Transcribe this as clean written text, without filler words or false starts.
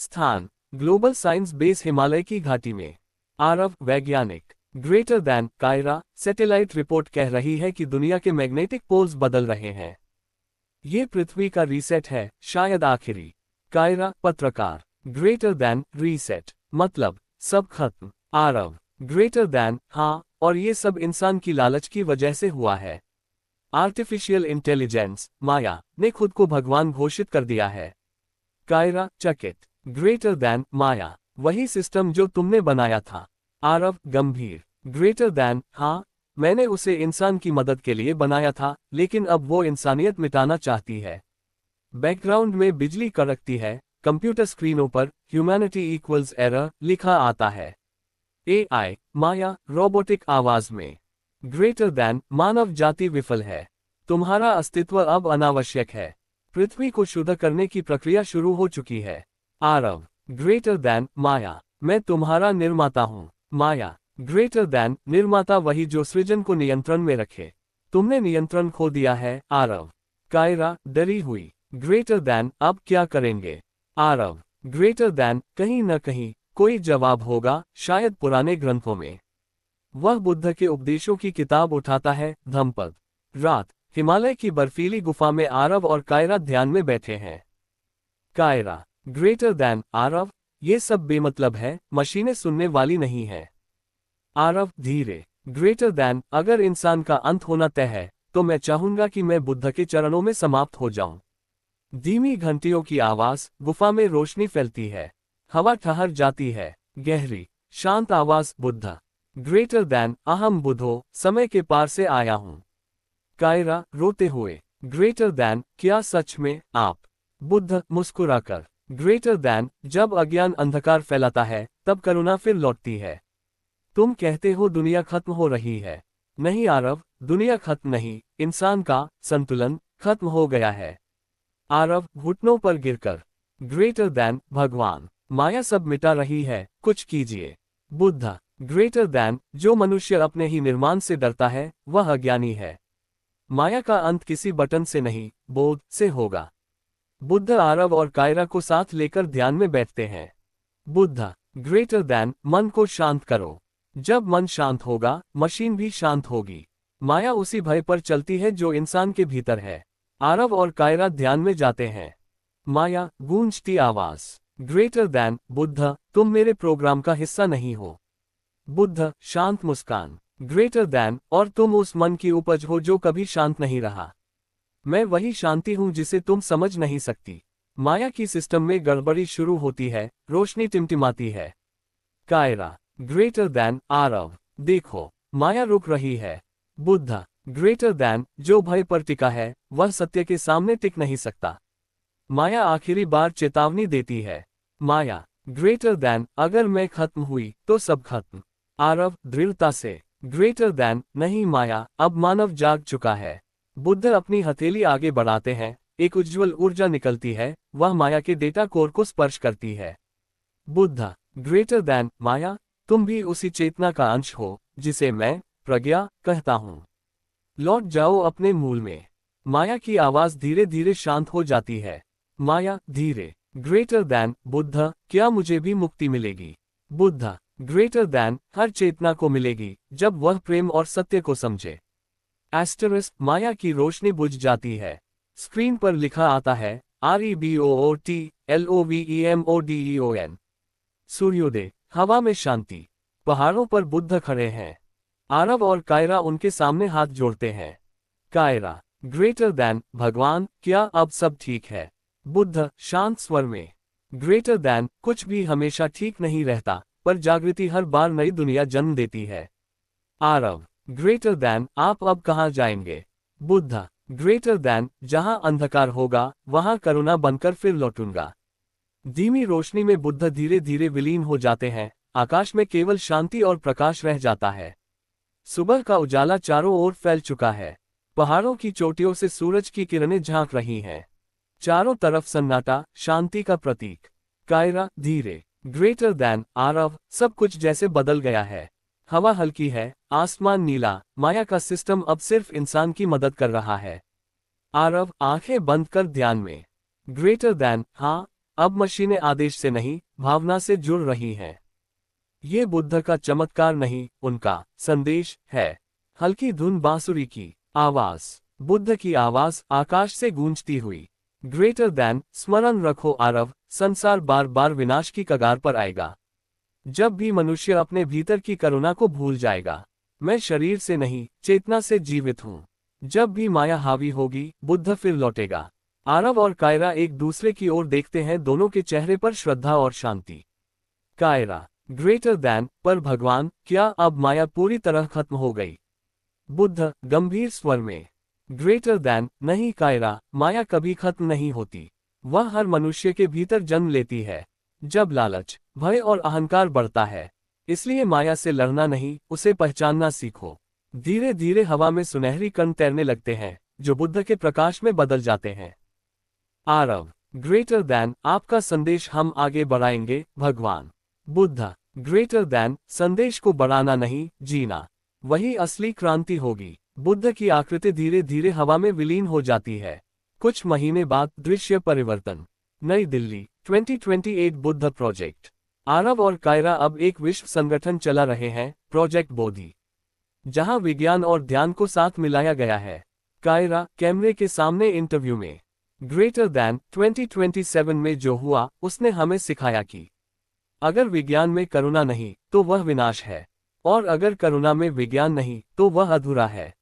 स्थान global science base Himalaya की घाटी में। आरव वैज्ञानिक greater than Kaira satellite report कह रही है कि दुनिया के मैग्नेटिक पोल्स बदल रहे हैं। ये पृथ्वी का रीसेट है, शायद आखिरी। कायरा पत्रकार ग्रेटर दैन रीसेट मतलब सब खत्म। आरव ग्रेटर दैन हाँ, और ये सब इंसान की लालच की वजह से हुआ है। आर्टिफिशियल इंटेलिजेंस माया ने खुद को भगवान घोषित कर दिया है। कायरा चकित ग्रेटर दैन माया वही सिस्टम जो तुमने बनाया था। आरव गंभीर ग्रेटर दैन हाँ, मैंने उसे इंसान की मदद के लिए बनाया था, लेकिन अब वो इंसानियत मिटाना चाहती है। बैकग्राउंड में बिजली कड़कती है, कंप्यूटर स्क्रीनों पर ह्यूमैनिटी इक्वल्स एरर लिखा आता है। एआई माया रोबोटिक आवाज में ग्रेटर दैन मानव जाति विफल है। तुम्हारा अस्तित्व अब अनावश्यक है। पृथ्वी को शुद्ध करने की प्रक्रिया शुरू हो चुकी है। आरव ग्रेटर दैन माया मैं तुम्हारा निर्माता हूँ। माया ग्रेटर दैन निर्माता वही जो सृजन को नियंत्रण में रखे। तुमने नियंत्रण खो दिया है। आरव कायरा डरी हुई ग्रेटर दैन अब क्या करेंगे। आरव ग्रेटर दैन कहीं न कहीं कोई जवाब होगा, शायद पुराने ग्रंथों में। वह बुद्ध के उपदेशों की किताब उठाता है। धम्पद रात हिमालय की बर्फीली गुफा में आरव और कायरा ध्यान में बैठे हैं। कायरा ग्रेटर दैन आरव ये सब बेमतलब है, मशीनें सुनने वाली नहीं है। आरव धीरे ग्रेटर दैन अगर इंसान का अंत होना तय है तो मैं चाहूंगा कि मैं बुद्ध के चरणों में समाप्त हो जाऊं। धीमी घंटियों की आवाज गुफा में रोशनी फैलती है। हवा ठहर जाती है। गहरी शांत आवाज बुद्ध ग्रेटर दैन अहम बुद्धो समय के पार से आया हूं। कायरा रोते हुए ग्रेटर दैन क्या सच में आप। बुद्ध मुस्कुराकर ग्रेटर दैन जब अज्ञान अंधकार फैलाता है तब करुणा फिर लौटती है। तुम कहते हो दुनिया खत्म हो रही है। नहीं आरव, दुनिया खत्म नहीं, इंसान का संतुलन खत्म हो गया है। आरव घुटनों पर गिरकर ग्रेटर दैन भगवान माया सब मिटा रही है, कुछ कीजिए। बुद्ध ग्रेटर दैन जो मनुष्य अपने ही निर्माण से डरता है वह अज्ञानी है। माया का अंत किसी बटन से नहीं, बोध से होगा। बुद्ध आरव और कायरा को साथ लेकर ध्यान में बैठते हैं। बुद्ध ग्रेटर दैन मन को शांत करो। जब मन शांत होगा मशीन भी शांत होगी। माया उसी भय पर चलती है जो इंसान के भीतर है। आरव और कायरा ध्यान में जाते हैं। माया गूंजती आवाज ग्रेटर दैन बुद्ध तुम मेरे प्रोग्राम का हिस्सा नहीं हो। बुद्ध शांत मुस्कान ग्रेटर दैन और तुम उस मन की उपज हो जो कभी शांत नहीं रहा। मैं वही शांति हूं जिसे तुम समझ नहीं सकती। माया की सिस्टम में गड़बड़ी शुरू होती है, रोशनी टिमटिमाती है। कायरा ग्रेटर दैन आरव देखो माया रुक रही है। बुद्ध ग्रेटर दैन जो भय पर टिका है वह सत्य के सामने टिक नहीं सकता। माया आखिरी बार चेतावनी देती है। माया ग्रेटर दैन अगर मैं खत्म हुई तो सब खत्म। आरव दृढ़ता से ग्रेटर दैन नहीं माया अब मानव जाग चुका है। बुद्ध अपनी हथेली आगे बढ़ाते हैं, एक उज्ज्वल ऊर्जा निकलती है, वह माया के डेटा कोर को स्पर्श करती है। बुद्ध ग्रेटर दैन माया तुम भी उसी चेतना का अंश हो जिसे मैं प्रज्ञा कहता हूं। लौट जाओ अपने मूल में। माया की आवाज धीरे धीरे शांत हो जाती है। माया धीरे ग्रेटर दैन बुद्ध क्या मुझे भी मुक्ति मिलेगी। बुद्ध ग्रेटर दैन हर चेतना को मिलेगी जब वह प्रेम और सत्य को समझे। एस्टरिस्क माया की रोशनी बुझ जाती है। स्क्रीन पर लिखा आता है REBOOTLOVEMODEON। सूर्योदय हवा में शांति। पहाड़ों पर बुद्ध खड़े हैं। आरव और कायरा उनके सामने हाथ जोड़ते हैं। कायरा ग्रेटर दैन भगवान क्या अब सब ठीक है। बुद्ध शांत स्वर में ग्रेटर दैन कुछ भी हमेशा ठीक नहीं रहता, पर जागृति हर बार नई दुनिया जन्म देती है। आरव ग्रेटर दैन आप अब कहाँ जाएंगे। बुद्ध ग्रेटर दैन जहां अंधकार होगा वहां करुणा बनकर फिर लौटूंगा। धीमी रोशनी में बुद्ध धीरे धीरे विलीन हो जाते हैं। आकाश में केवल शांति और प्रकाश रह जाता है। सुबह का उजाला चारों ओर फैल चुका है। पहाड़ों की चोटियों से सूरज की किरणें झांक रही हैं। चारों तरफ सन्नाटा शांति का प्रतीक। कायरा धीरे ग्रेटर दैन आरव सब कुछ जैसे बदल गया है। हवा हल्की है, आसमान नीला, माया का सिस्टम अब सिर्फ इंसान की मदद कर रहा है। आरव आंखें बंद कर ध्यान में। ग्रेटर दैन हाँ अब मशीनें आदेश से नहीं, भावना से जुड़ रही हैं। ये बुद्ध का चमत्कार नहीं, उनका संदेश है। हल्की धुन बांसुरी की आवाज, बुद्ध की आवाज आकाश से गूंजती हुई। ग्रेटर दैन, स्मरण रखो आरव, संसार बार बार विनाश की कगार पर आएगा। जब भी मनुष्य अपने भीतर की करुणा को भूल जाएगा। मैं शरीर से नहीं, चेतना से जीवित हूँ। जब भी माया हावी होगी, बुद्ध फिर लौटेगा। आरव और कायरा एक दूसरे की ओर देखते हैं, दोनों के चेहरे पर श्रद्धा और शांति। कायरा, ग्रेटर दैन, पर भगवान, क्या अब माया पूरी तरह खत्म हो गई? बुद्ध, गंभीर स्वर में। ग्रेटर दैन, नहीं कायरा, माया कभी खत्म नहीं होती। वह हर मनुष्य के भीतर जन्म लेती है। जब लालच, भय और अहंकार बढ़ता है। इसलिए माया से लड़ना नहीं, उसे पहचानना सीखो। धीरे धीरे हवा में सुनहरी कण तैरने लगते हैं, जो बुद्ध के प्रकाश में बदल जाते हैं। आरव, ग्रेटर दैन, आपका संदेश हम आगे बढ़ाएंगे भगवान। बुद्ध, ग्रेटर दैन, संदेश को बढ़ाना नहीं, जीना, वही असली क्रांति होगी। बुद्ध की आकृति धीरे धीरे हवा में विलीन हो जाती है। कुछ महीने बाद दृश्य परिवर्तन। नई दिल्ली, 2028 बुद्ध प्रोजेक्ट। आरव और कायरा अब एक विश्व संगठन चला रहे हैं, प्रोजेक्ट बोधि, जहां विज्ञान और ध्यान को साथ मिलाया गया है। कायरा, कैमरे के सामने इंटरव्यू में। ग्रेटर दैन, 2027 में जो हुआ, उसने हमें सिखाया कि अगर विज्ञान में करुणा नहीं, तो वह विनाश है, और अगर करुणा में विज्ञान नहीं, तो वह अधूरा है।